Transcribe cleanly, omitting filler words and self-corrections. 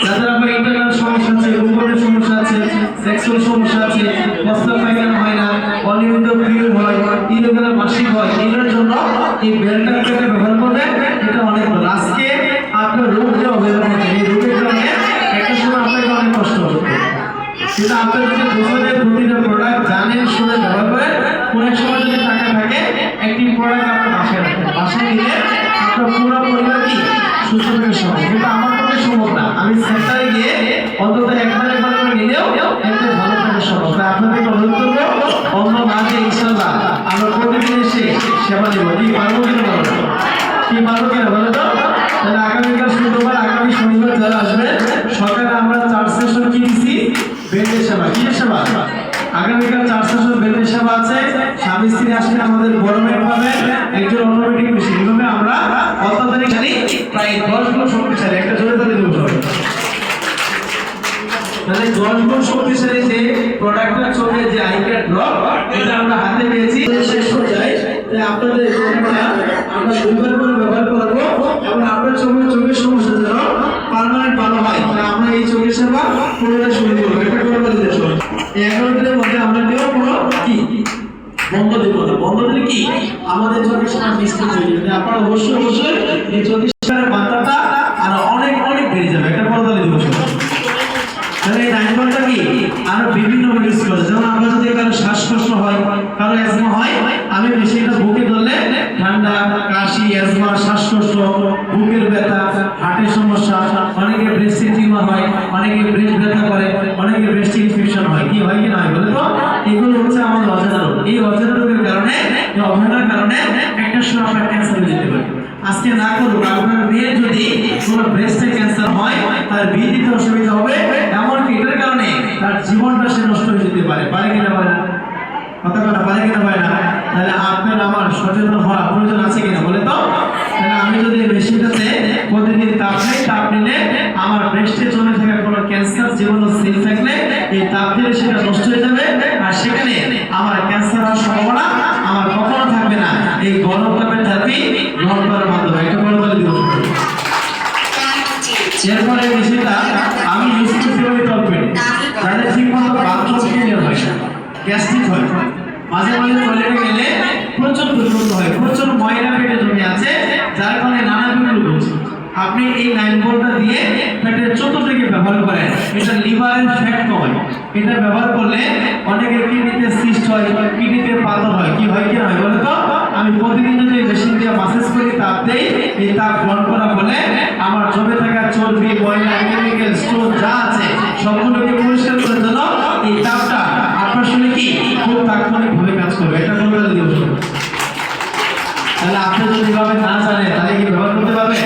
যাদের আপনার ইন্টারনাল সমস্যা আছে, রুমের সমস্যা আছে, সেক্সুয়াল সমস্যা আছে, প্রস্রাব পায়খানা হয় না, অনিয়মিত পিরিয়ড হয়, ইরেগুলার মাসিক হয়, এর জন্য এই বেলটা ব্যবহার করবে, এটা অনেক ভালো। আজকে আপনার রোগ যে অবহেলা করছেন, এই রোগের কারণে একটা সময় আপনাকে অনেক কষ্ট হবে, কিন্তু আপনার যদি বোঝাতে প্রতিটা প্রোডাক্ট জানেন, শুনে ব্যবহার করেন, কোন এক সময় যদি টাকা থাকে একটি প্রোডাক্ট আপনার বাসায় রাখেন, বাসায় নিলে আপনার পুরো পরিবার কি সুস্থ থাকা সম্ভব। কিন্তু আমার পক্ষে সম্ভব না, আমি সেন্টারে গিয়ে অন্তত একবার করে নিলেও একটা ভালো থাকা সম্ভব। তাই আপনাদেরকে অনুরোধ করবো, অন্য মাঝে ইনশাল্লাহ আমরা প্রতিদিন এসে সেবা দেব। কি পারবো কিনা বলো, কি পারবো কিনা বলো তো? তাহলে আগামীকাল শুক্রবার, আগামী শনিবার যারা আসবে, সকালে আমরা 4 সেশন কি দিচ্ছি, বেডের সেবা। কি সেবা? আগামীকাল 4 সেশন বেডের সেবা আছে। স্বামী স্ত্রী আসলে আমাদের বড় মেয়ে পাবে, একজন অটোমেটিক মেশিন। এভাবে আমরা অত্যাধুনিক প্রায় 10 গুণ শক্তিশালী, একটা জোরে তাদের দেবো সবাই। তাহলে 10 গুণ শক্তিশালী যে প্রোডাক্টটা চলে, যে আইক্যাড ড্রপ, এটা আমরা হাতে পেয়েছি। শেষ পর্যায়ে আপনাদের আমরা 2বার করে ব্যবহার করবো এবং আপনার চোখের সমস্যা যেন পার্মানেন্ট ভালো হয়। আমরা এই চোখের সেবা পুরোটা শুরু করবো, এটা করে বলে দিতে হবে। এই 11 দিনের মধ্যে আমরা কেউ কোনো কি বন্ধ দেব না। বন্ধ দিলে কি আমাদের চোখের সেবা মিস্টেক হয়ে যাবে। আপনারা অবশ্যই এই চোখের সেবার মাত্রাটা আরো অনেক অনেক বেড়ে যাবে, এটা করে বলে দিব। তাহলে এই 9 ঘন্টা কি আরো বিভিন্ন ইউজ করে, যেমন আমরা যদি কারো শ্বাসকষ্ট হয়, কারো অ্যাজমা হয়, আমি মেশিনটা বুকে ধরলে ঠান্ডা, কাশি, অ্যাজমা, শ্বাসকষ্ট, বুকের ব্যথা, হার্টের সমস্যা, অনেকে ব্রেস্ট টিউমার হয়, অনেকে ব্রেস্ট ব্যথা করে, অনেকে ব্রেস্ট ইনফেকশন হয়। কি হয় কি না হয় বলে তো? এগুলো হচ্ছে আমাদের অজানা রোগ। এই অজানা রোগের কারণে, এই অবহেলার কারণে একটা সময় আপনার ক্যান্সার হয়ে যেতে পারে। আজকে না করুক, আপনার মেয়ের যদি কোনো ব্রেস্টে ক্যান্সার হয়, তার বিয়ে দিতে অসুবিধা হবে, এমনকি এটার কারণে তার জীবনটা সে নষ্ট হয়ে যেতে পারে। পারে কিনা পারে না? কথা কথা পারে কিনা পারে না? তাহলে আপনার আমার সচেতন হওয়া প্রয়োজন আছে কিনা বলে তো? তাহলে আমি যদি মেশিনটাতে প্রতিদিন তাপ নেই, তাপ নিলে আমার ব্রেস্টে জমে থাকা কোনো ক্যান্সার জীবাণু সেল থাকলে এই তাপ দিলে সেটা নষ্ট হয়ে যাবে, আর সেখানে আমার ক্যান্সার হওয়ার সম্ভাবনা আমার কখনো থাকবে না। এই গরম তাপের থেরাপি গ্রহণ করার মাধ্যমে এটা করে বলে দিব। এরপরে বিষয়টা আমি ইউজ করতে পারি টয়লেট, যাদের ঠিক মতো বাথরুম ক্লিয়ার হয় না, গ্যাস্ট্রিক হয়, মাঝে মাঝে টয়লেটে গেলে প্রচুর দুর্গন্ধ হয়, প্রচুর ময়লা পেটে জমে আছে, যার কারণে নানা বিঘ্ন হচ্ছে। আপনি এই 9 ভোল্টটা দিয়ে পেটের চতুর্দিকে ব্যবহার করেন, এটা লিভারের ফ্যাট কমায়। এটা ব্যবহার করলে অনেকের কিডনিতে সিস্ট হয়, কিডনিতে পাথর হয়। কি হয় কি না হয় বলে তো? আমি প্রতিদিন যদি মেশিন দিয়ে মাসাজ করি, তাপ দেই, এই তাপ গ্রহণ করার ফলে আমার জমে থাকা চর্বি, ময়লা, কেমিক্যাল, স্টোন যা আছে সবগুলোকে পরিষ্কার করার জন্য এই তাপটা আপনার শরীরে কি খুব তাৎক্ষণিকভাবে কাজ করবে। এটা বলে দিও। তাহলে আপনি যদি ভাবে না জানেন, তাহলে কি ব্যবহার করতে পারবে?